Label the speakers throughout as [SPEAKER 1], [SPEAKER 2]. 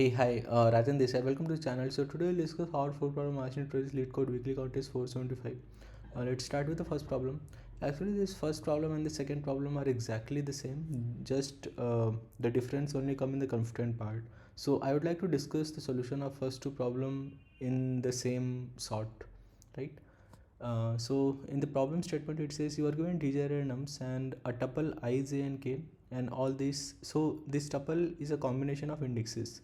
[SPEAKER 1] Hey, hi, Rajan Desai. Welcome to the channel. So today we'll discuss how to solve problem margin introduce LeetCode Weekly Contest 475. Let's start with the first problem. Actually, this first problem and the second problem are exactly the same. Just the difference only come in the constraint part. So I would like to discuss the solution of first two problem in the same sort, right? So in the problem statement it says you are given integer nums and a tuple I, j and k and all this. So this tuple is a combination of indexes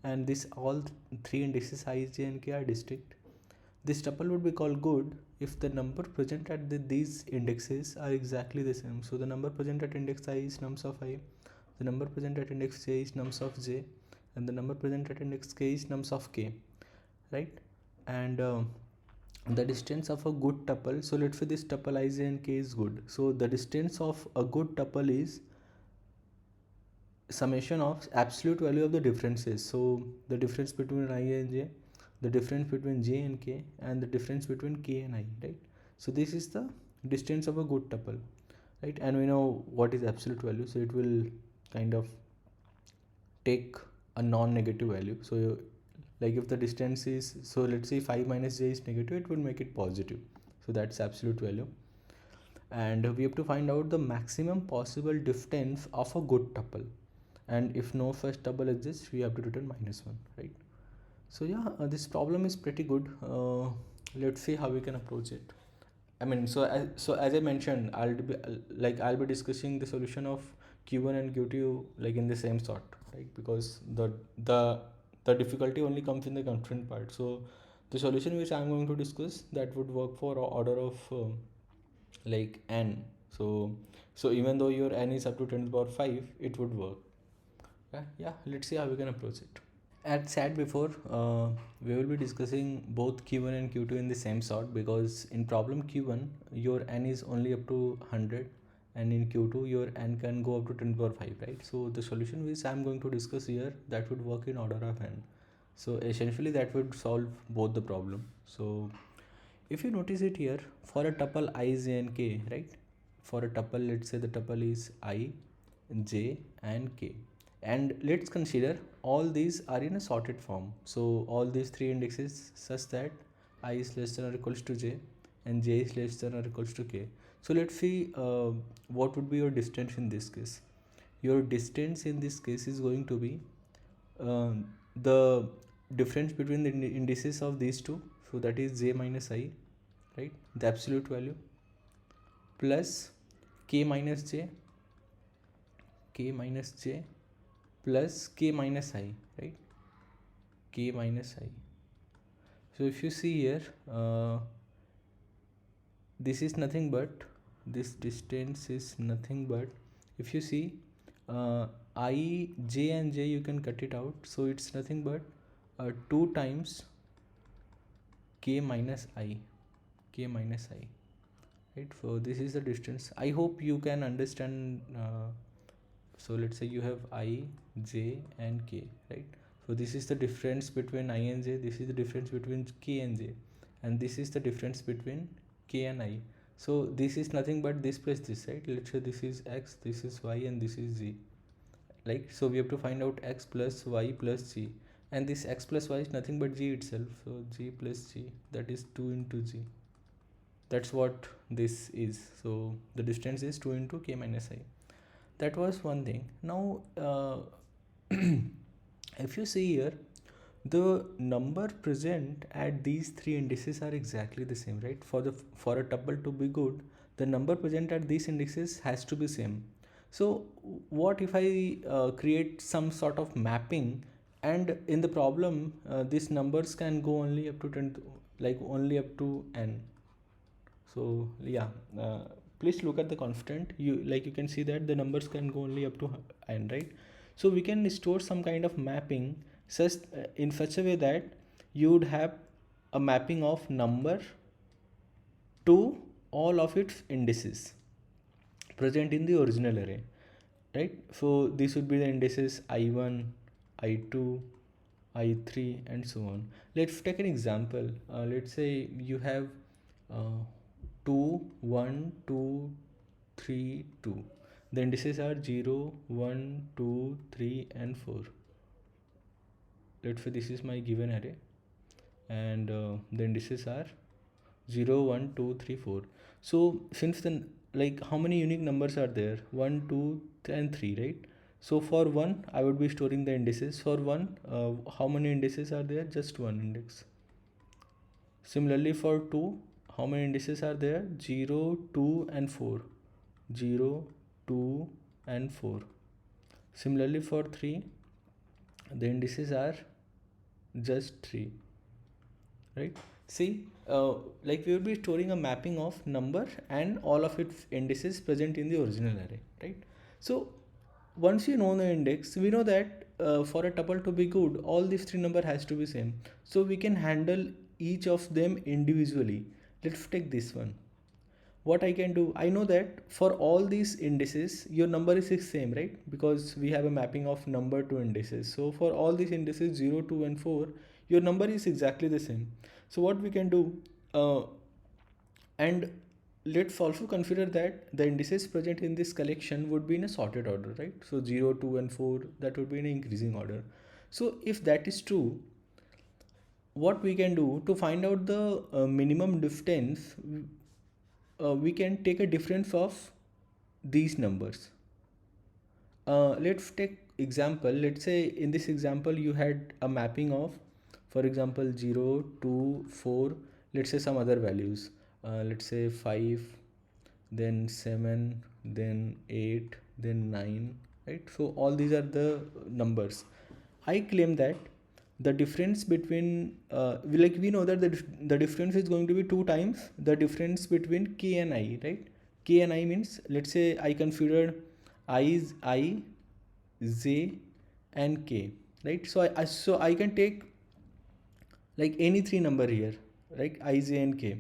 [SPEAKER 1] and this all three indexes I, j and k are distinct. This tuple would be called good if the number present at these indexes are exactly the same. So the number present at index I is nums of I, the number present at index j is nums of j, and the number present at index k is nums of k, right? And the distance of a good tuple, so let's say this tuple I, j and k is good, so the distance of a good tuple is summation of absolute value of the differences. So the difference between I and j, the difference between j and k, and the difference between k and I, right? So this is the distance of a good tuple, right? And we know what is absolute value, so it will kind of take a non-negative value. So like if the distance is, so let's say 5 minus j is negative, it will make it positive, so that's absolute value. And we have to find out the maximum possible distance of a good tuple, and if no first tuple exists we have to return -1, right? So yeah, this problem is pretty good. Let's see how we can approach it. I mean, so as I mentioned, I'll be discussing the solution of Q1 and Q2 like in the same sort, right? Because the the difficulty only comes in the constraint part. So the solution which I'm going to discuss, that would work for order of like n. So even though your n is up to 10 to the power 5, it would work. Yeah, let's see how we can approach it. As said before, we will be discussing both Q1 and Q2 in the same sort, because in problem Q1 your n is only up to 100, and in Q2 your n can go up to 10 to the power 5, right? So the solution which I am going to discuss here, that would work in order of n. So essentially that would solve both the problem. So if you notice it here, for a tuple I, j and k, right? For a tuple, let's say the tuple is I, j and k, and let's consider all these are in a sorted form. So all these three indexes such that I is less than or equals to j and j is less than or equals to k. So let's see what would be your distance in this case. Your distance in this case is going to be the difference between the indices of these two, so that is j minus I, right? The absolute value, plus k minus j, plus k minus I, right? K minus I. So if you see here, this is nothing but, this distance is nothing but, if you see, I, j and j you can cut it out, so it's nothing but 2 times k minus I, right? So this is the distance. I hope you can understand. So let's say you have I, j and k, right? So this is the difference between I and j, this is the difference between k and j, and this is the difference between k and I. So this is nothing but this plus this, right? Let's say this is x, this is y, and this is z. Like, so we have to find out x plus y plus g, and this x plus y is nothing but g itself. So g plus g, that is 2 into g. That's what this is. So the distance is 2 into k minus I. That was one thing. Now if you see here, the number present at these three indices are exactly the same, right? For a tuple to be good, the number present at these indices has to be same. So what if I create some sort of mapping, and in the problem these numbers can go only up to 10 like only up to n. So yeah, please look at the constant. You can see that the numbers can go only up to n, right? So we can store some kind of mapping such in such a way that you would have a mapping of number to all of its indices present in the original array, right? So this would be the indices I1, I2, I3 and so on. Let's take an example. Let's say you have uh, 2, 1, 2, 3, 2. The indices are 0, 1, 2, 3 and 4. let's say this is my given array, and the indices are 0, 1, 2, 3, 4. So since then, like, how many unique numbers are there? 1, 2, and 3, right? So for 1, I would be storing the indices. For 1, how many indices are there? Just one index. Similarly for 2, how many indices are there? 0, 2, and 4. 0, 2, and 4. Similarly for 3, the indices are just 3, right? See, like we will be storing a mapping of number and all of its indices present in the original array, right? So once you know the index, we know that for a tuple to be good, all these three number has to be same. So we can handle each of them individually. Let's take this one. What I can do, I know that for all these indices, your number is same, right? Because we have a mapping of number to indices. So for all these indices 0, 2, and 4, your number is exactly the same. So what we can do, and let's also consider that the indices present in this collection would be in a sorted order, right? So 0, 2, and 4, that would be in an increasing order. So if that is true, what we can do to find out the minimum distance, we can take a difference of these numbers. Let's take example. Let's say in this example you had a mapping of, for example, 0, 2, 4, let's say some other values. Let's say 5, then 7, then 8, then 9, right? So all these are the numbers. I claim that the difference between we know that the difference is going to be 2 times the difference between k and I, right? K and I means, let's say I consider I is I, j, and k, right? So I can take like any three number here, right? I, j, and k.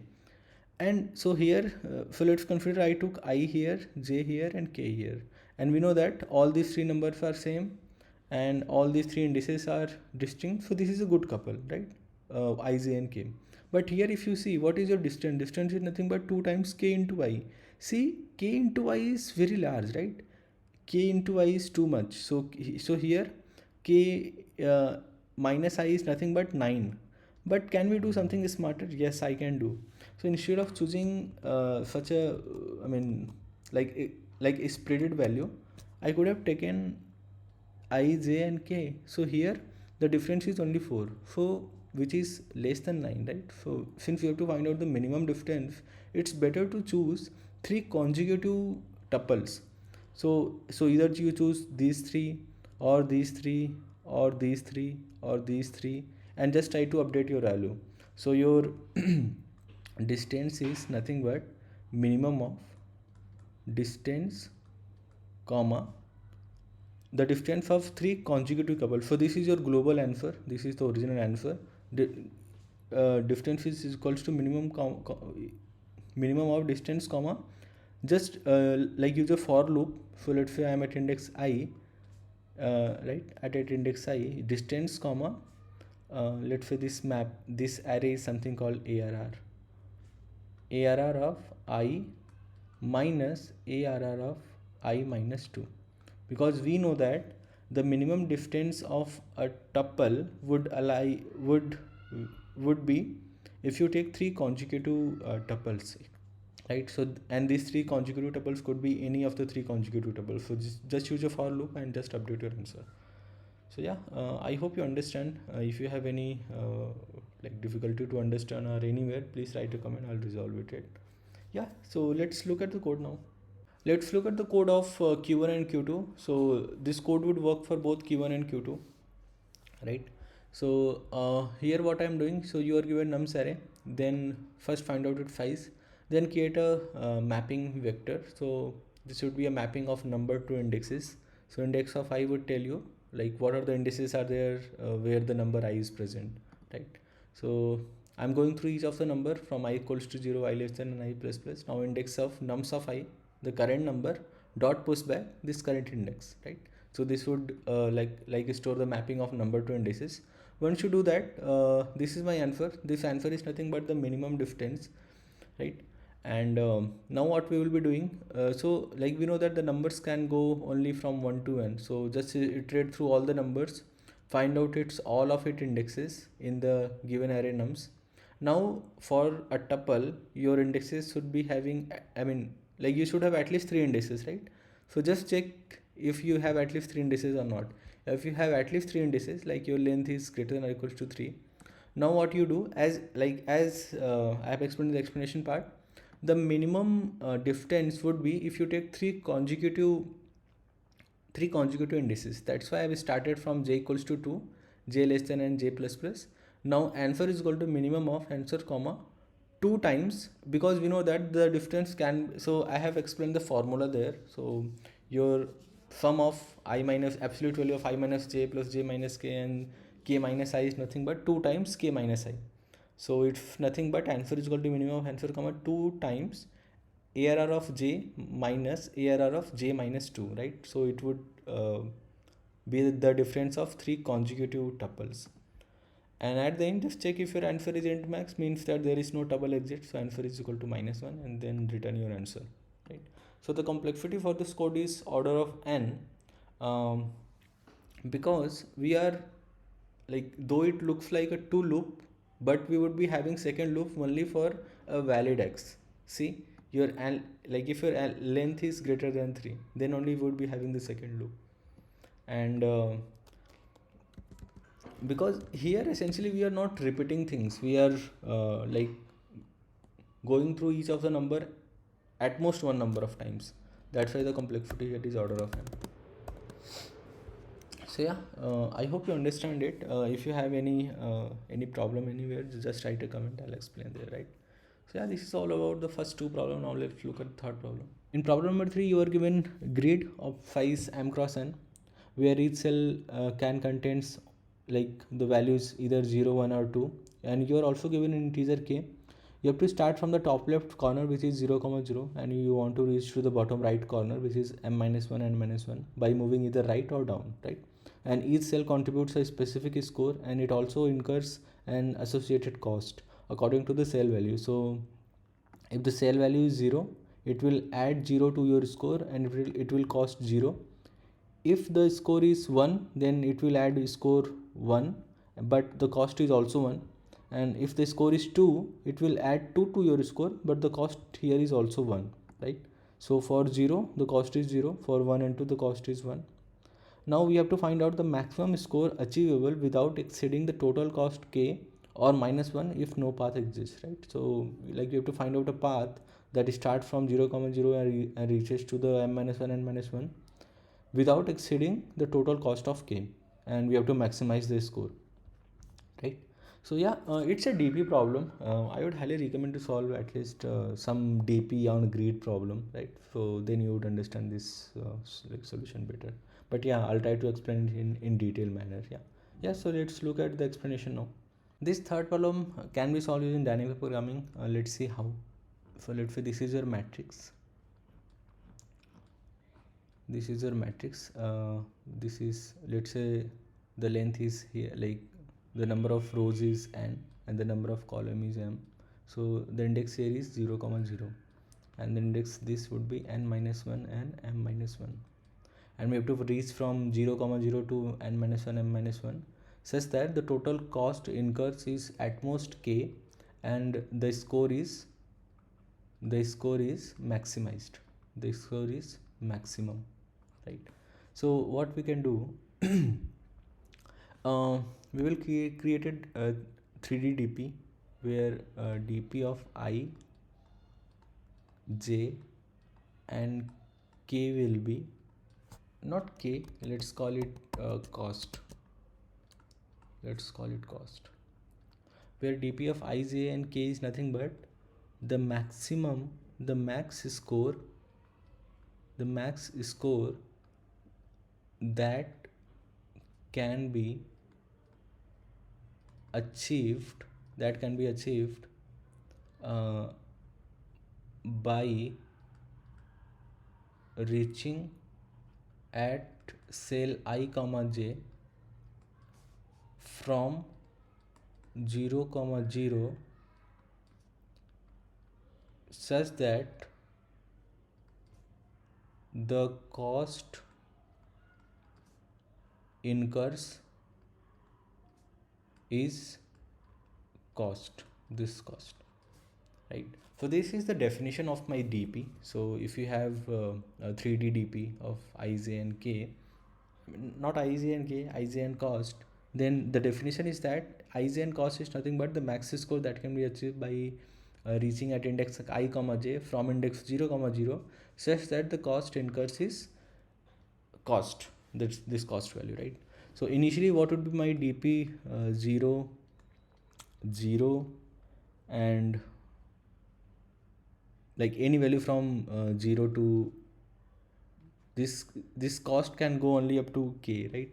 [SPEAKER 1] And so here, so let's consider I took I here, j here, and k here, and we know that all these three numbers are same and all these three indices are distinct. So this is a good couple, right? I, j, and k. But here if you see, what is your distance? Distance is nothing but 2 times k into I. See, k into I is very large, right? K into I is too much. So here k minus I is nothing but 9. But can we do something smarter? Yes, I can do. So instead of choosing such a, like a spreaded value, I could have taken I, j, and k. So here the difference is only 4. So which is less than 9, right? So since we have to find out the minimum distance, it's better to choose 3 consecutive tuples. So either you choose these 3 or these 3 or these 3 or these 3 and just try to update your value. So your distance is nothing but minimum of distance comma the distance of 3 consecutive couples. So this is your global answer. This is the original answer. Distance is equals to minimum of distance comma just like use a for loop. So let's say I am at index I, right, at index I, distance comma let's say this array is something called ARR of I minus ARR of I minus 2, because we know that the minimum distance of a tuple would be if you take 3 consecutive tuples, right? So and these 3 consecutive tuples could be any of the 3 consecutive tuples. So just use a for loop and just update your answer. So yeah, I hope you understand. If you have any like difficulty to understand or anywhere, please write a comment. I'll resolve it. Yeah, so let's look at the code now. Let's look at the code of Q1 and Q2. So this code would work for both Q1 and Q2, right? So here what I'm doing, so you are given nums array, then first find out its size, then create a mapping vector. So this would be a mapping of number to indexes. So index of I would tell you like what are the indices are there where the number I is present, right? So I'm going through each of the number from I equals to 0, I less than, and I plus plus. Now index of nums of I, the current number, dot push back this current index, right? So this would like store the mapping of number to indices. Once you do that, this is my answer. This answer is nothing but the minimum distance, right? And now what we will be doing, so like we know that the numbers can go only from 1 to n. So just iterate through all the numbers find out its all of its indexes in the given array nums. Now for a tuple, your indexes should be having, I mean, like you should have at least 3 indices, right? So just check if you have at least 3 indices or not. If you have at least 3 indices, like your length is greater than or equals to 3. Now what you do, as I have explained in the explanation part, the minimum distance would be if you take three consecutive indices. That's why I started from j equals to 2, j less than and j plus plus. Now answer is equal to minimum of answer comma 2 times, because we know that the difference can, so I have explained the formula there. So your sum of I minus absolute value of I minus j plus j minus k and k minus I is nothing but 2 times k minus I. So it's nothing but answer is equal to minimum of answer comma 2 times ARR of j minus ARR of j minus 2, right? So it would be the difference of 3 consecutive tuples. And at the end, just check if your answer is int max, means that there is no tuple exit, so answer is equal to -1, and then return your answer, right? So the complexity for this code is order of n, because we are, like, though it looks like a 2 loop, but we would be having second loop only for a valid x. See, your like if your length is greater than 3, then only we would be having the second loop. And because here essentially we are not repeating things, we are like going through each of the number at most one number of times. That's why the complexity here is order of n. So yeah, I hope you understand it. If you have any problem anywhere, just write a comment, I'll explain there, right? So yeah, this is all about the first two problems. Now let's look at the third problem. In problem number 3, you are given grid of size m cross n, where each cell can contains like the values either 0, 1 or 2, and you are also given an integer k. You have to start from the top left corner, which is 0, 0, and you want to reach to the bottom right corner, which is m minus 1 and minus 1, by moving either right or down, right? And each cell contributes a specific score, and it also incurs an associated cost according to the cell value. So if the cell value is 0, it will add 0 to your score, and it will cost 0. If the score is 1, then it will add score 1, but the cost is also 1. And if the score is 2, it will add 2 to your score, but the cost here is also 1, right? So for 0 the cost is 0, for 1 and 2 the cost is 1. Now we have to find out the maximum score achievable without exceeding the total cost k, or -1 if no path exists, right? So like you have to find out a path that starts from 0, 0 and reaches to the m minus 1 and minus 1 without exceeding the total cost of k, and we have to maximize the score, right? So yeah, it's a DP problem. I would highly recommend to solve at least some DP on grid problem, right? So then you would understand this like solution better. But yeah, I'll try to explain it in detail manner. Yeah, so let's look at the explanation now. This third problem can be solved using dynamic programming. Let's see how. So let's say this is your matrix. This is your matrix. This is, let's say the length is here, like the number of rows is n and the number of column is m. So the index here is 0, 0, and the index this would be n minus 1 and m minus 1, and we have to reach from 0, 0 to n minus 1, m minus 1, such that the total cost incurs is at most k, and the score is maximized. The score is maximum, right? So what we can do, we will created a 3D DP where DP of I, J and K will be, not K, let's call it cost. Let's call it cost, where DP of I, J and K is nothing but the maximum, the max score that can be achieved, by reaching at cell I comma j from 0, 0, such that the cost incurs is cost, this cost, right? So this is the definition of my DP. So if you have a 3D DP of IJ and K, not IJ and K, IJ and cost, then the definition is that IJ and cost is nothing but the max score that can be achieved by reaching at index I comma j from index 0 comma 0 such that the cost incurs is cost, that's this cost value, right? So initially what would be my DP? 0 0 and like any value from 0 to this cost can go only up to k, right?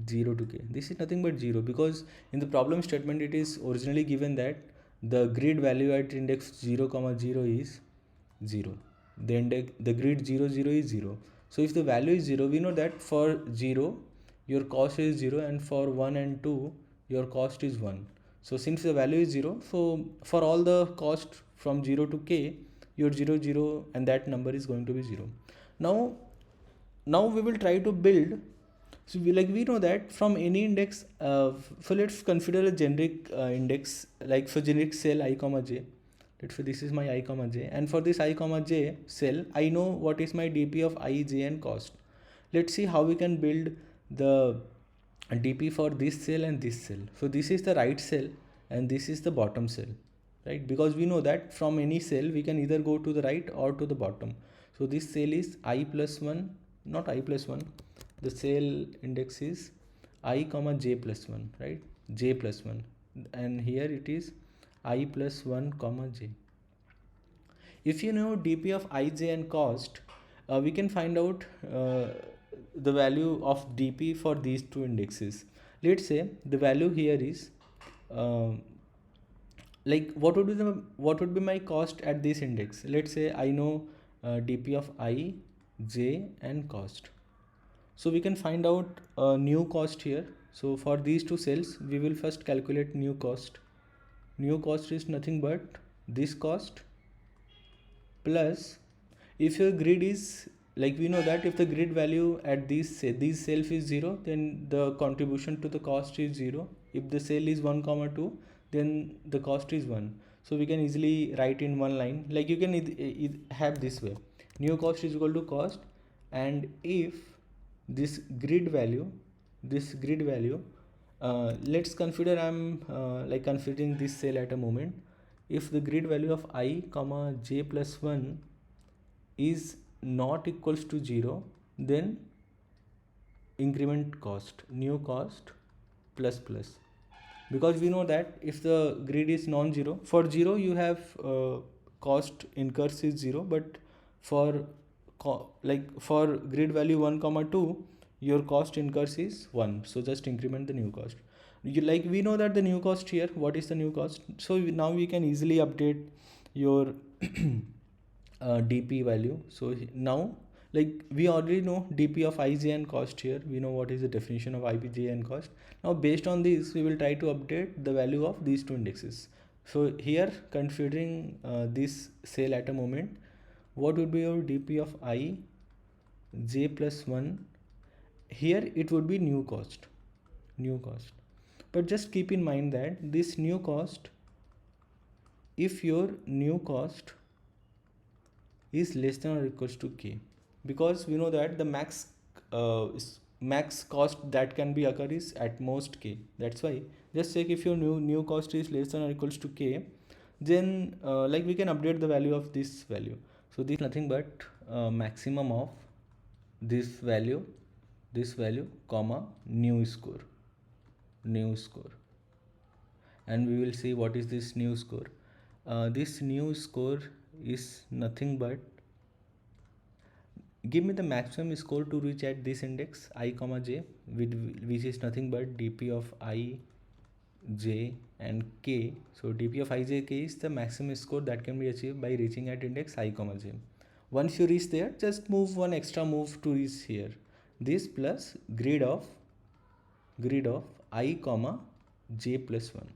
[SPEAKER 1] 0 to k, this is nothing but 0 because in the problem statement it is originally given that the grid value at index 0 comma 0 is 0, the grid 0 0 is 0. So if the value is 0, we know that for 0 your cost is 0 and for 1 and 2 your cost is 1. So since the value is 0, so for all the cost from 0 to k, your 0 0 and that number is going to be 0. Now we will try to build. So we know that from any index, so let's consider a generic index, like for generic cell I comma j. Let's say this is my I comma j, and for this I comma j cell, I know what is my DP of I, j and cost. Let's see how we can build the DP for this cell and this cell. So this is the right cell and this is the bottom cell, right? Because we know that from any cell we can either go to the right or to the bottom. So this cell is I plus 1, not I plus 1, the cell index is I comma j plus 1, right? J plus 1, and here it is I plus 1 comma j. If you know DP of I, j and cost, we can find out the value of DP for these two indexes. Let's say the value here is like what would be my cost at this index. Let's say I know DP of I, j and cost. So we can find out new cost here. So for these two cells we will first calculate new cost. New cost is nothing but this cost plus, if your grid is, like we know that if the grid value at these self is 0, then the contribution to the cost is 0. If the cell is 1 comma 2, then the cost is 1. So we can easily write in one line, like you can have this way: new cost is equal to cost, and if this grid value, let's consider I'm like considering this cell at a moment. If the grid value of I comma j plus 1 is not equals to 0, then increment cost, new cost plus plus, because we know that if the grid is non-zero, for 0 you have cost incurs is 0, but for for grid value 1 comma 2 your cost incurs is 1. So just increment the new cost. Like we know that the new cost here, what is the new cost? So now we can easily update your DP value. So now, like we already know DP of IJ and cost here, we know what is the definition of IPJ and cost. Now based on this we will try to update the value of these two indexes. So here, considering this cell at a moment, what would be your DP of I, j plus 1? Here it would be new cost. But just keep in mind that this new cost, if your new cost is less than or equals to k, because we know that the max cost that can be occur is at most k. That's why just check if your new cost is less than or equals to k, then like we can update the value of this value. So this is nothing but maximum of this value comma new score, and we will see what is this new score. This new score is nothing but, give me the maximum score to reach at this index I comma j, which is nothing but DP of I, j and k. So DP of I, j, k is the maximum score that can be achieved by reaching at index I comma j. Once you reach there, just move one extra move to reach here, this plus grid of I comma j plus 1,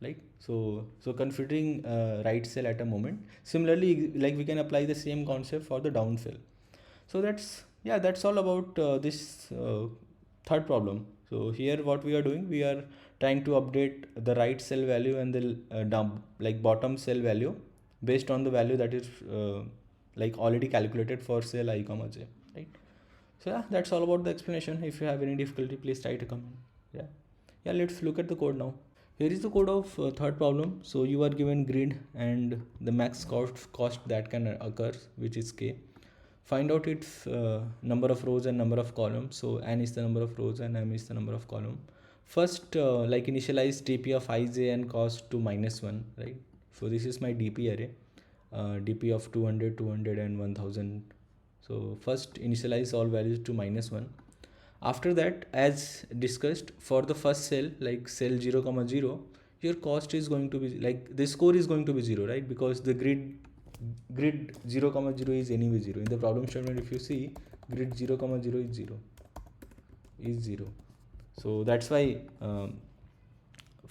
[SPEAKER 1] like so considering right cell at a moment. Similarly, like we can apply the same concept for the down cell. So that's all about this third problem. So here what we are doing, we are trying to update the right cell value and the bottom cell value based on the value that is like already calculated for cell I comma j, right? So yeah, that's all about the explanation. If you have any difficulty, please write a comment. Yeah, let's look at the code now. Here is the code of third problem. So you are given grid and the max cost that can occur, which is k. Find out its number of rows and number of columns. So n is the number of rows and m is the number of column. First, like initialize dp of ij and cost to -1, right? So this is my dp array, dp of 200, 200 and 1000. So first initialize all values to -1. After that, as discussed, for the first cell, like cell 0 comma 0, your cost is going to be like the score is going to be 0, right? Because the grid 0 comma 0 is anyway 0. In the problem statement, if you see, grid 0 comma 0 is 0. So that's why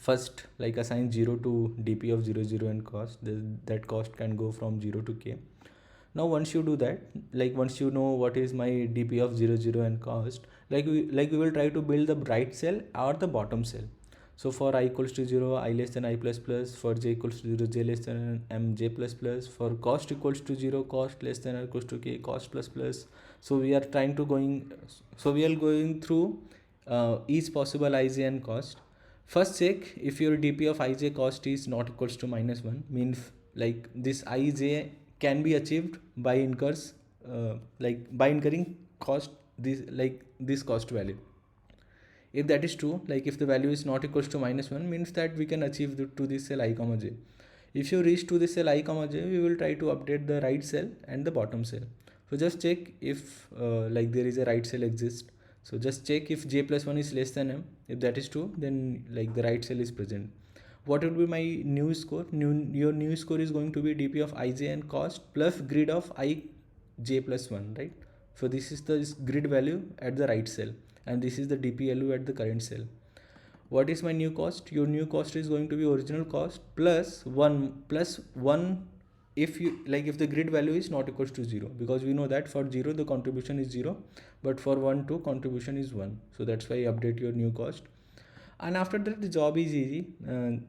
[SPEAKER 1] first, like assign 0 to dp of 0 0 and cost. That cost can go from 0 to k. Now once you do that, like once you know what is my dp of 0 0 and cost, like we will try to build the right cell or the bottom cell. So for I equals to 0, I less than I plus plus. For j equals to 0, j less than m, j plus plus. For cost equals to 0, cost less than or equals to k, cost plus plus. So we are going through each possible ij and cost. First check if your dp of ij cost is not equals to -1, means like this ij can be achieved by incurring cost, this cost value. If that is true, like if the value is not equals to -1, means that we can achieve to this cell I comma j. If you reach to this cell I comma j, we will try to update the right cell and the bottom cell. So just check if like there is a right cell exists. So just check if j plus 1 is less than m. If that is true, then like the right cell is present. What will be my new score? Your new score is going to be dp of ij and cost plus grid of I j plus 1, right? So this is the grid value at the right cell and this is the dp value at the current cell. What is my new cost? Your new cost is going to be original cost plus 1 if you like if the grid value is not equals to 0, because we know that for 0 the contribution is 0, but for 1 2 contribution is 1. So that's why I update your new cost. And after that the job is easy.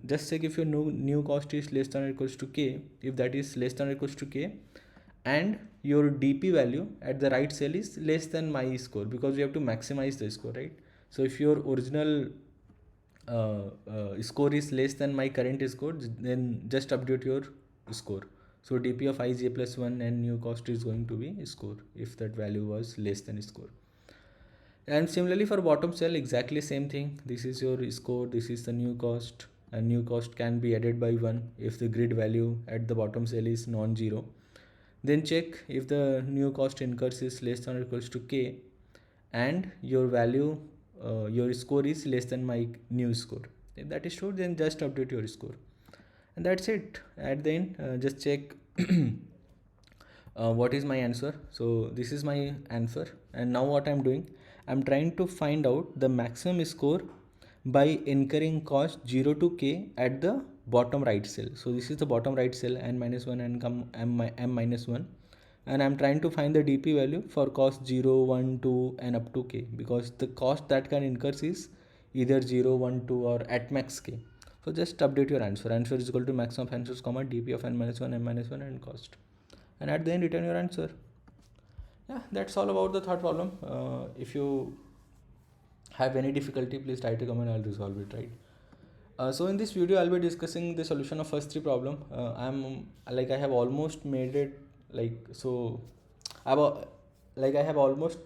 [SPEAKER 1] Just check if your new cost is less than or equals to k. If that is less than or equals to k and your dp value at the right cell is less than my score, because we have to maximize the score, right? So if your original score is less than my current score, then just update your score. So dp of ij plus 1 and new cost is going to be score if that value was less than score. And similarly for bottom cell, exactly same thing. This is your score, this is the new cost, and new cost can be added by 1 if the grid value at the bottom cell is non-zero. Then check if the new cost incurs is less than or equals to k and your value your score is less than my new score. If that is true, then just update your score, and that's it. At the end, just check what is my answer. So this is my answer, and now what I'm doing, I'm trying to find out the maximum score by incurring cost 0 to k at the bottom right cell. So this is the bottom right cell, n minus 1 and m minus 1, and I'm trying to find the dp value for cost 0 1 2 and up to k, because the cost that can incur is either 0 1 2 or at max k. So just update your answer. Answer is equal to maximum of answers comma dp of n minus 1 m minus 1 and cost, and at the end return your answer. Yeah, that's all about the third problem. If you have any difficulty, please write a comment, I'll resolve it, right? So in this video I'll be discussing the solution of first three problem. I have almost made it I have almost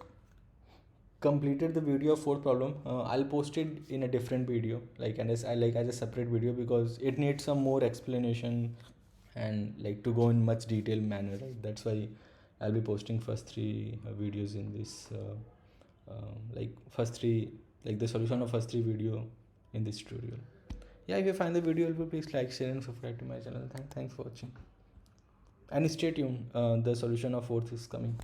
[SPEAKER 1] completed the video of fourth problem. I'll post it in a different video, as a separate video, because it needs some more explanation and to go in much detailed manner, right? That's why I'll be posting first three videos in this the solution of first three video in this tutorial. Yeah, if you find the video helpful, please like, share and subscribe to my channel. Thanks for watching, and stay tuned. The solution of fourth is coming.